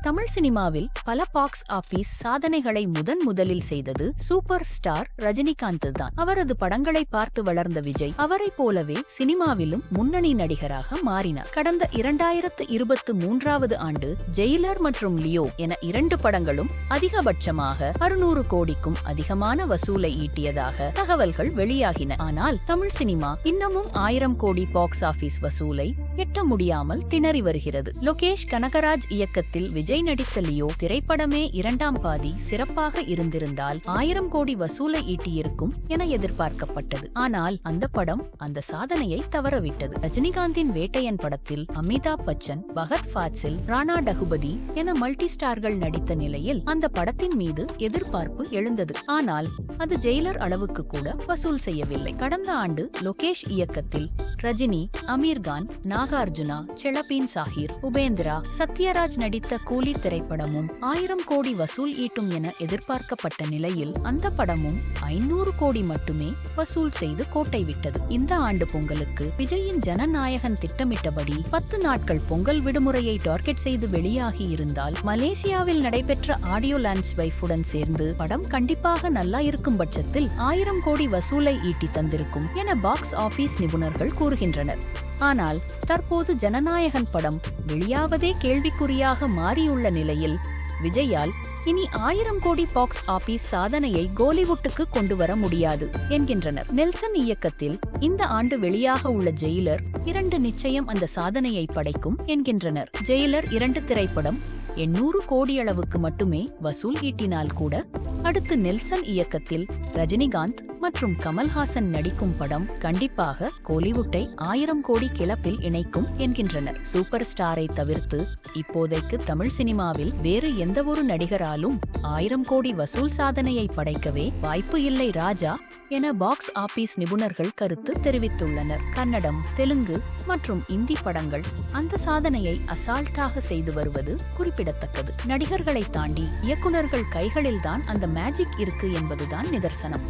தமிழ் சினிமாவில் பல box office சாதனைகளை முதலில் செய்தது சூப்பர் ஸ்டார் ரஜினிகாந்த் தான். அவரது படங்களை பார்த்து வளர்ந்த விஜய் அவரை போலவே சினிமாவிலும் முன்னணி நடிகராக மாறினார். கடந்த 2023 ஆண்டு ஜெயிலர் மற்றும் லியோ என 2 படங்களும் அதிகபட்சமாக 600 கோடிக்கும் அதிகமான வசூலை ஈட்டியதாக தகவல்கள் வெளியாகின. ஆனால் தமிழ் சினிமா இன்னமும் 1000 கோடி பாக்ஸ் ஆபீஸ் வசூலை எட்ட முடியாமல் திணறி வருகிறது. லோகேஷ் கனகராஜ் இயக்கத்தில் விஜய் நடித்த லியோ திரைப்படமே 2ஆம் பாதி சிறப்பாக இருந்திருந்தால் 1000 கோடி வசூலை ஈட்டியிருக்கும் என எதிர்பார்க்கப்பட்டது. ஆனால் அந்த படம் அந்த சாதனையை தவறவிட்டது. ரஜினிகாந்தின் வேட்டையன் படத்தில் அமிதாப் பச்சன், பகத் ஃபாசில், ராணா டகுபதி என மல்டி ஸ்டார்கள் நடித்த நிலையில் அந்த படத்தின் மீது எதிர்பார்ப்பு எழுந்தது. ஆனால் அது ஜெயிலர் அளவுக்கு கூட வசூல் செய்யவில்லை. கடந்த ஆண்டு லோகேஷ் இயக்கத்தில் ரஜினி, அமீர்கான், நாகார்ஜுனா, செலபீன் சாஹிர், உபேந்திரா, சத்யராஜ் நடித்த கூலி திரைப்படமும் 1000 கோடி வசூல் ஈட்டும் என எதிர்பார்க்கப்பட்ட நிலையில் அந்த படமும் 500 கோடி மட்டுமே வசூல் செய்து கோட்டை விட்டது. இந்த ஆண்டு பொங்கலுக்கு விஜயின் ஜனநாயகன் திட்டமிட்டபடி 10 நாட்கள் பொங்கல் விடுமுறையை டார்கெட் செய்து வெளியாகி இருந்தால் மலேசியாவில் நடைபெற்ற ஆடியோ லான்ச் வைஃபுடன் சேர்ந்து படம் கண்டிப்பாக நல்லா இருக்கும் பட்சத்தில் 1000 கோடி வசூலை ஈட்டி தந்திருக்கும் என பாக்ஸ் ஆபீஸ் நிபுணர்கள் கூறுகின்றனர். ஆனால் தற்போது ஜனநாயகன் படம் வெளியாவதே கேள்விக்குறியாக மாறியுள்ள நிலையில் விஜயால் இனி 1000 கோடி பாக்ஸ் ஆபீஸ் சாதனையை கோலிவுட்டுக்கு கொண்டு வர முடியாது என்கின்றனர். நெல்சன் இயக்கத்தில் இந்த ஆண்டு வெளியாக உள்ள ஜெயிலர் 2 நிச்சயம் அந்த சாதனையை படைக்கும் என்கின்றனர். ஜெயிலர் 2 திரைப்படம் 800 கோடி அளவுக்கு மட்டுமே வசூல் ஈட்டினால் கூட அடுத்து நெல்சன் இயக்கத்தில் ரஜினிகாந்த் மற்றும் கமல்ஹாசன் நடிக்கும் படம் கண்டிப்பாக கோலிவுட்டை 1000 கோடி கிளப்பில் இணைக்கும் என்கின்றனர். சூப்பர் ஸ்டாரை தவிர்த்து இப்போதைக்கு தமிழ் சினிமாவில் வேறு எந்தவொரு நடிகராலும் 1000 கோடி வசூல் சாதனையை படைக்கவே வாய்ப்பு இல்லை ராஜா என பாக்ஸ் ஆபீஸ் நிபுணர்கள் கருத்து தெரிவித்துள்ளனர். கன்னடம், தெலுங்கு மற்றும் இந்தி படங்கள் அந்த சாதனையை அசால்ட்டாக செய்து வருவது குறிப்பிடத்தக்கது. நடிகர்களை தாண்டி இயக்குநர்கள் கைகளில்தான் அந்த மேஜிக் இருக்கு என்பதுதான் நிதர்சனம்.